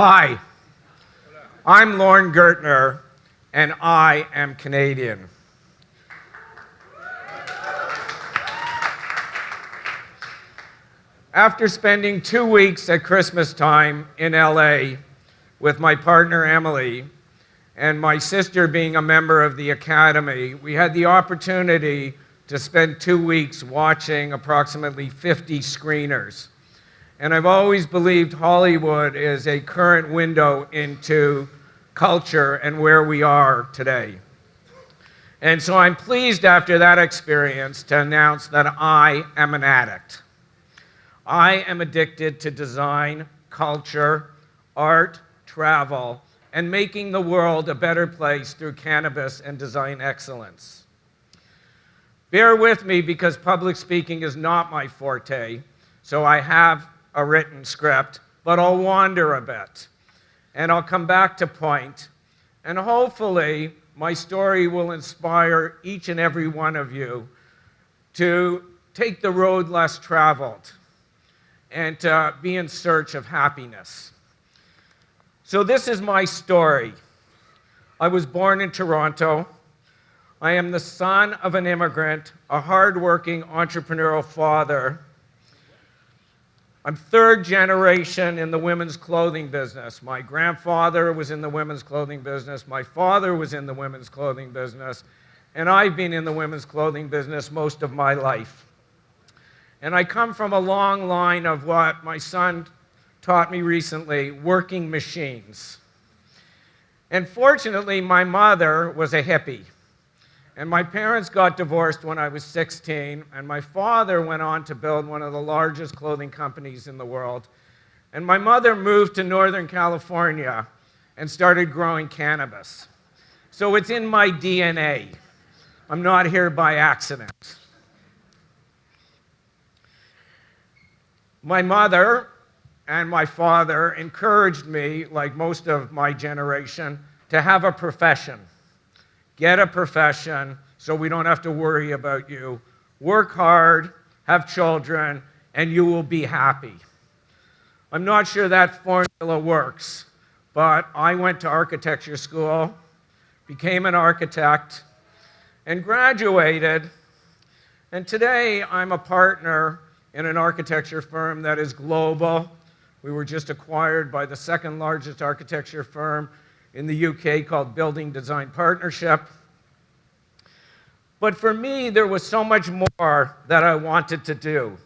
Hi, I'm Lorne Gertner, and I am Canadian. After spending 2 weeks at Christmas time in LA with my partner Emily, and my sister being a member of the Academy, we had the opportunity to spend 2 weeks watching approximately 50 screeners. And I've always believed Hollywood is a current window into culture and where we are today. And so I'm pleased after that experience to announce that I am an addict. I am addicted to design, culture, art, travel, and making the world a better place through cannabis and design excellence. Bear with me because public speaking is not my forte, so I have a written script, but I'll wander a bit, and I'll come back to point, and hopefully my story will inspire each and every one of you to take the road less traveled and to be in search of happiness. So this is my story. I was born in Toronto. I am the son of an immigrant, a hardworking entrepreneurial father. I'm third generation in the women's clothing business. My grandfather was in the women's clothing business. My father was in the women's clothing business. And I've been in the women's clothing business most of my life. And I come from a long line of what my son taught me recently, working machines. And fortunately, my mother was a hippie. And my parents got divorced when I was 16, and my father went on to build one of the largest clothing companies in the world. And my mother moved to Northern California and started growing cannabis. So it's in my DNA. I'm not here by accident. My mother and my father encouraged me, like most of my generation, to have a profession. Get a profession so we don't have to worry about you. Work hard, have children, and you will be happy. I'm not sure that formula works, but I went to architecture school, became an architect, and graduated. And today I'm a partner in an architecture firm that is global. We were just acquired by the second largest architecture firm in the UK called Building Design Partnership. But for me, there was so much more that I wanted to do.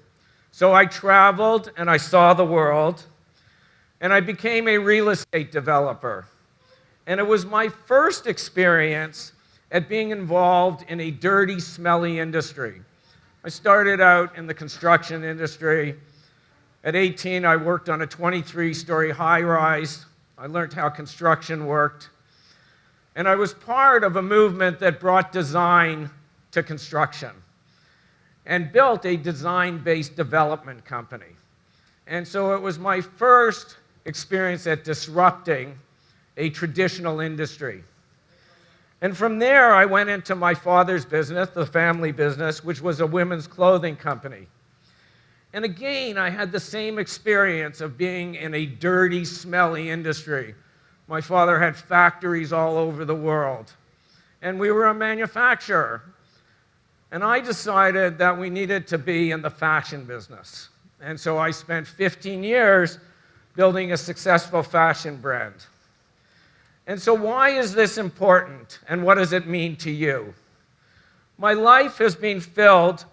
So I traveled and I saw the world, and I became a real estate developer. And it was my first experience at being involved in a dirty, smelly industry. I started out in the construction industry. At 18, I worked on a 23-story high-rise. I learned how construction worked. And I was part of a movement that brought design to construction and built a design-based development company. And so it was my first experience at disrupting a traditional industry. And from there, I went into my father's business, the family business, which was a women's clothing company. And again, I had the same experience of being in a dirty, smelly industry. My father had factories all over the world, and we were a manufacturer. And I decided that we needed to be in the fashion business. And so I spent 15 years building a successful fashion brand. And so why is this important, and what does it mean to you? My life has been filled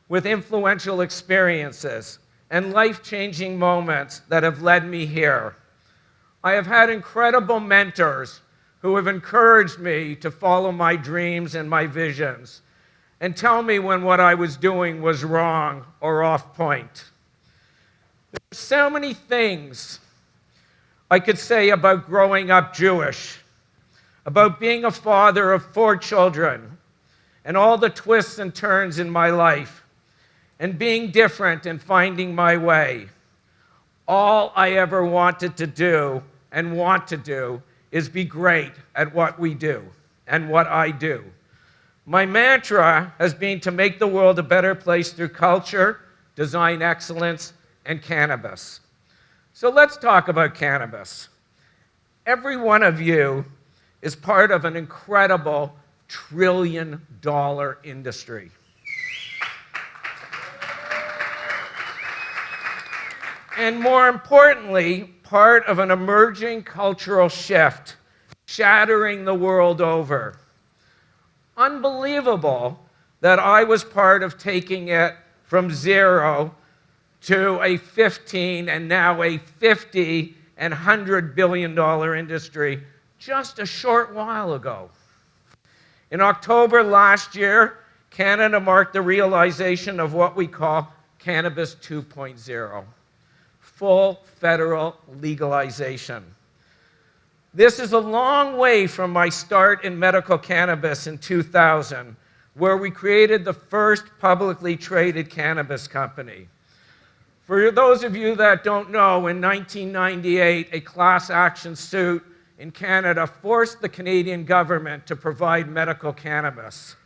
with influential experiences and life-changing moments that have led me here. I have had incredible mentors who have encouraged me to follow my dreams and my visions and tell me when what I was doing was wrong or off point. There's so many things I could say about growing up Jewish, about being a father of 4 children, and all the twists and turns in my life, and being different and finding my way. All I ever wanted to do and want to do is be great at what we do and what I do. My mantra has been to make the world a better place through culture, design excellence, and cannabis. So let's talk about cannabis. Every one of you is part of an incredible trillion-dollar industry. And more importantly, part of an emerging cultural shift, shattering the world over. Unbelievable that I was part of taking it from 0 to a 15 and now a 50 and $100 billion industry just a short while ago. In October last year, Canada marked the realization of what we call Cannabis 2.0, full federal legalization. This is a long way from my start in medical cannabis in 2000, where we created the first publicly traded cannabis company. For those of you that don't know, in 1998, a class action suit in Canada forced the Canadian government to provide medical cannabis.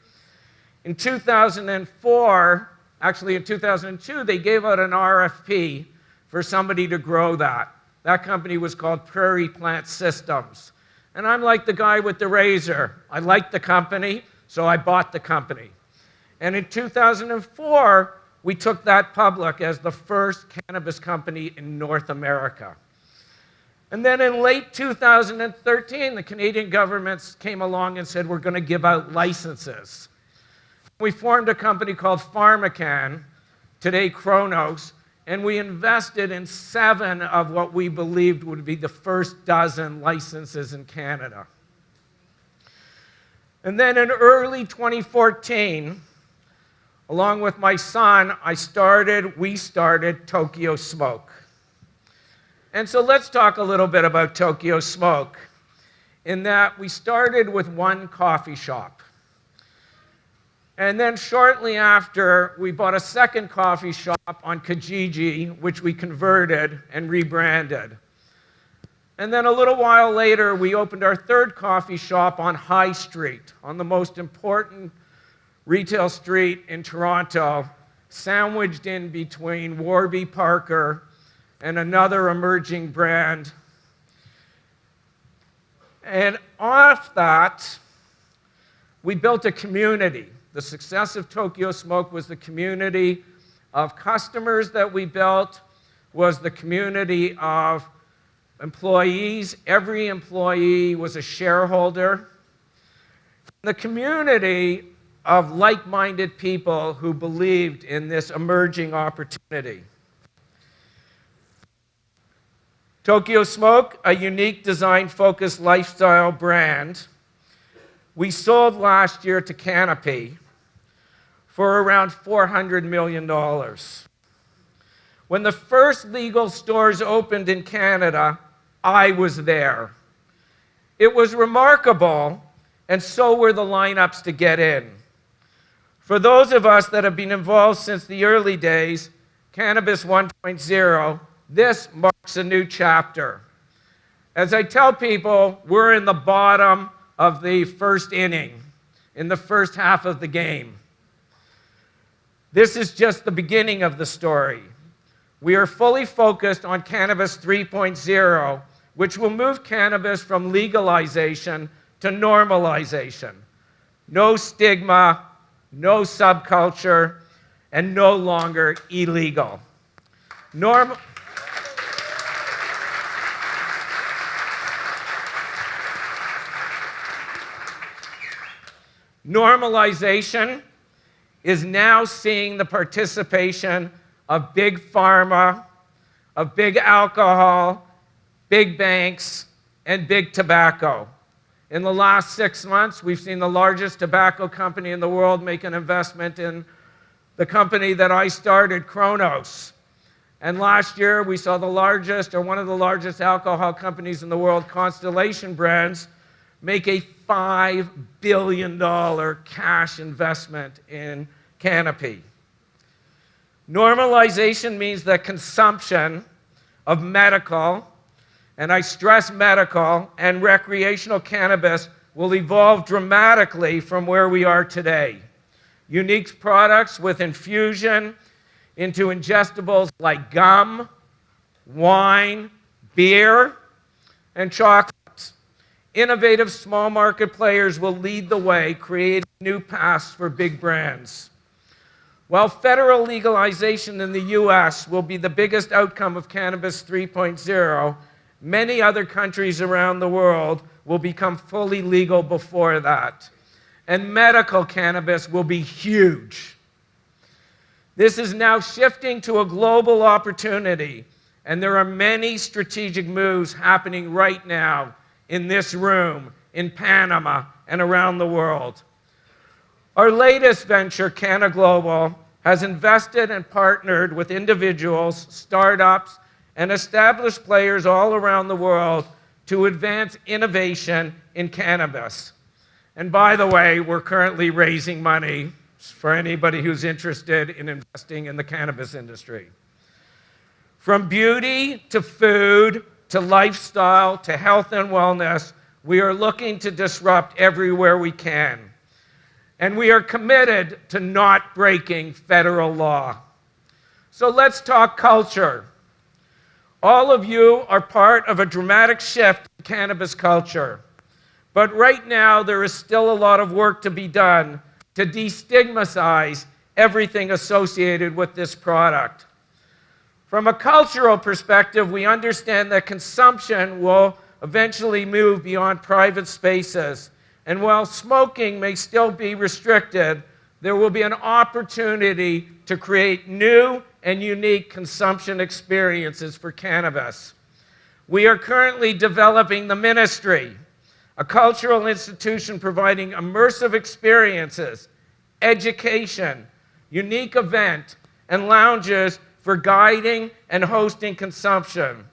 In 2004, actually in 2002, they gave out an RFP for somebody to grow that. That company was called Prairie Plant Systems. And I'm like the guy with the razor. I liked the company, so I bought the company. And in 2004, we took that public as the first cannabis company in North America. And then in late 2013, the Canadian government came along and said, we're going to give out licenses. We formed a company called PharmaCAN, today Cronos, and we invested in 7 of what we believed would be the first dozen licenses in Canada. And then in early 2014, along with my son, we started Tokyo Smoke. And so let's talk a little bit about Tokyo Smoke, in that we started with one coffee shop. And then shortly after, we bought a second coffee shop on Kijiji, which we converted and rebranded. And then a little while later, we opened our third coffee shop on High Street, on the most important retail street in Toronto, sandwiched in between Warby Parker and another emerging brand. And off that, we built a community. The success of Tokyo Smoke was the community of customers that we built, was the community of employees. Every employee was a shareholder. The community of like-minded people who believed in this emerging opportunity. Tokyo Smoke, a unique design-focused lifestyle brand, we sold last year to Canopy for around $400 million. When the first legal stores opened in Canada, I was there. It was remarkable, and so were the lineups to get in. For those of us that have been involved since the early days, Cannabis 1.0, this marks a new chapter. As I tell people, we're in the bottom of the first inning, in the first half of the game. This is just the beginning of the story. We are fully focused on Cannabis 3.0, which will move cannabis from legalization to normalization. No stigma, no subculture, and no longer illegal. Normalization is now seeing the participation of big pharma, of big alcohol, big banks, and big tobacco. In the last 6 months, we've seen the largest tobacco company in the world make an investment in the company that I started, Cronos. And last year, we saw the largest, or one of the largest alcohol companies in the world, Constellation Brands, make a $5 billion cash investment in Canopy. Normalization means that consumption of medical, and I stress medical, and recreational cannabis will evolve dramatically from where we are today. Unique products with infusion into ingestibles like gum, wine, beer, and chocolate. Innovative small market players will lead the way, creating new paths for big brands. While federal legalization in the US will be the biggest outcome of Cannabis 3.0, many other countries around the world will become fully legal before that. And medical cannabis will be huge. This is now shifting to a global opportunity, and there are many strategic moves happening right now in this room, in Panama, and around the world. Our latest venture, Canna Global, has invested and partnered with individuals, startups, and established players all around the world to advance innovation in cannabis. And by the way, we're currently raising money for anybody who's interested in investing in the cannabis industry. From beauty to food to lifestyle to health and wellness, we are looking to disrupt everywhere we can. And we are committed to not breaking federal law. So let's talk culture. All of you are part of a dramatic shift in cannabis culture. But right now, there is still a lot of work to be done to destigmatize everything associated with this product. From a cultural perspective, we understand that consumption will eventually move beyond private spaces. And while smoking may still be restricted, there will be an opportunity to create new and unique consumption experiences for cannabis. We are currently developing the Ministry, a cultural institution providing immersive experiences, education, unique event, and lounges for guiding and hosting consumption.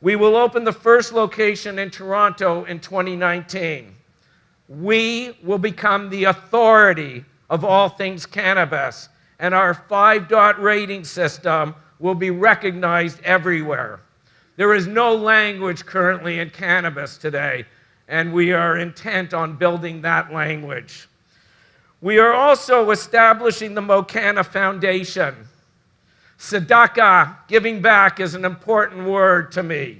We will open the first location in Toronto in 2019. We will become the authority of all things cannabis, and our 5-dot rating system will be recognized everywhere. There is no language currently in cannabis today, and we are intent on building that language. We are also establishing the Mocana Foundation. Tzedakah, giving back, is an important word to me,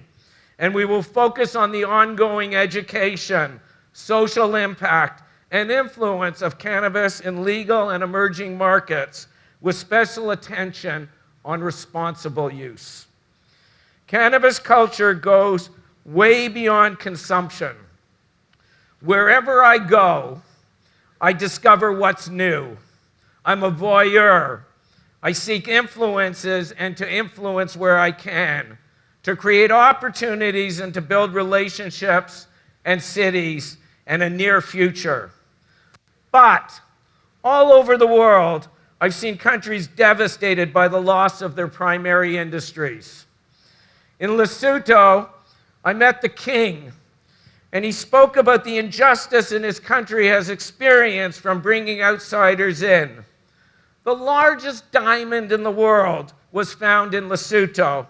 and we will focus on the ongoing education, social impact, and influence of cannabis in legal and emerging markets, with special attention on responsible use. Cannabis culture goes way beyond consumption. Wherever I go, I discover what's new. I'm a voyeur. I seek influences and to influence where I can, to create opportunities and to build relationships and cities and a near future. But all over the world, I've seen countries devastated by the loss of their primary industries. In Lesotho, I met the king, and he spoke about the injustice in his country has experienced from bringing outsiders in. The largest diamond in the world was found in Lesotho,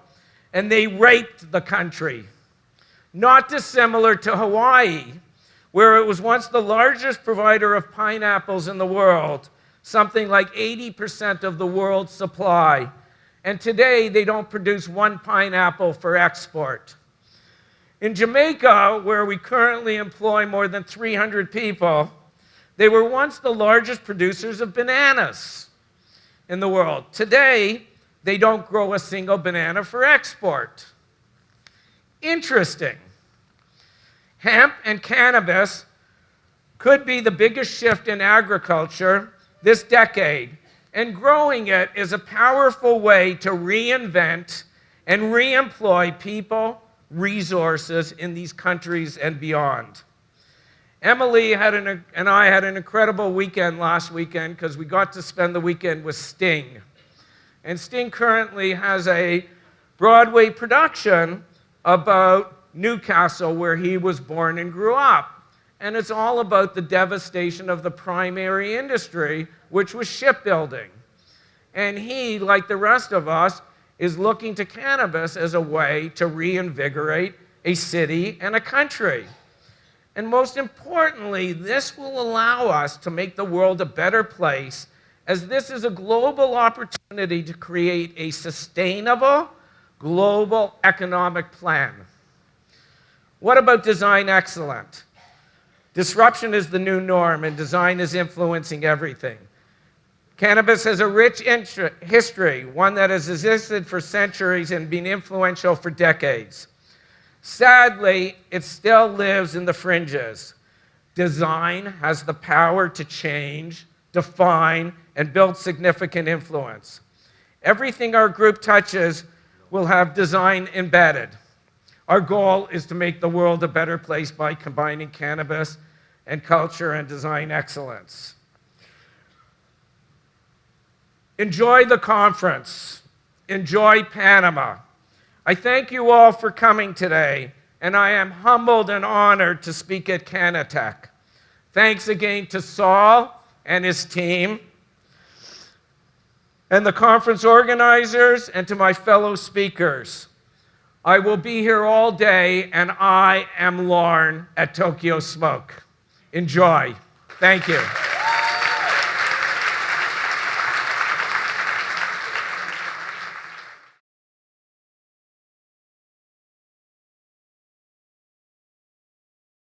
and they raped the country. Not dissimilar to Hawaii, where it was once the largest provider of pineapples in the world, something like 80% of the world's supply. And today, they don't produce one pineapple for export. In Jamaica, where we currently employ more than 300 people, they were once the largest producers of bananas in the world. Today, they don't grow a single banana for export. Interesting. Hemp and cannabis could be the biggest shift in agriculture this decade, and growing it is a powerful way to reinvent and re-employ people, resources in these countries and beyond. Emily and I had an incredible weekend last weekend because we got to spend the weekend with Sting. And Sting currently has a Broadway production about Newcastle, where he was born and grew up. And it's all about the devastation of the primary industry, which was shipbuilding. And he, like the rest of us, is looking to cannabis as a way to reinvigorate a city and a country. And most importantly, this will allow us to make the world a better place, as this is a global opportunity to create a sustainable global economic plan. What about design excellence? Disruption is the new norm, and design is influencing everything. Cannabis has a rich history, one that has existed for centuries and been influential for decades. Sadly, it still lives in the fringes. Design has the power to change, define, and build significant influence. Everything our group touches will have design embedded. Our goal is to make the world a better place by combining cannabis and culture and design excellence. Enjoy the conference. Enjoy Panama. I thank you all for coming today, and I am humbled and honored to speak at CannaTech. Thanks again to Saul and his team, and the conference organizers, and to my fellow speakers. I will be here all day, and I am Lorne at Tokyo Smoke. Enjoy. Thank you.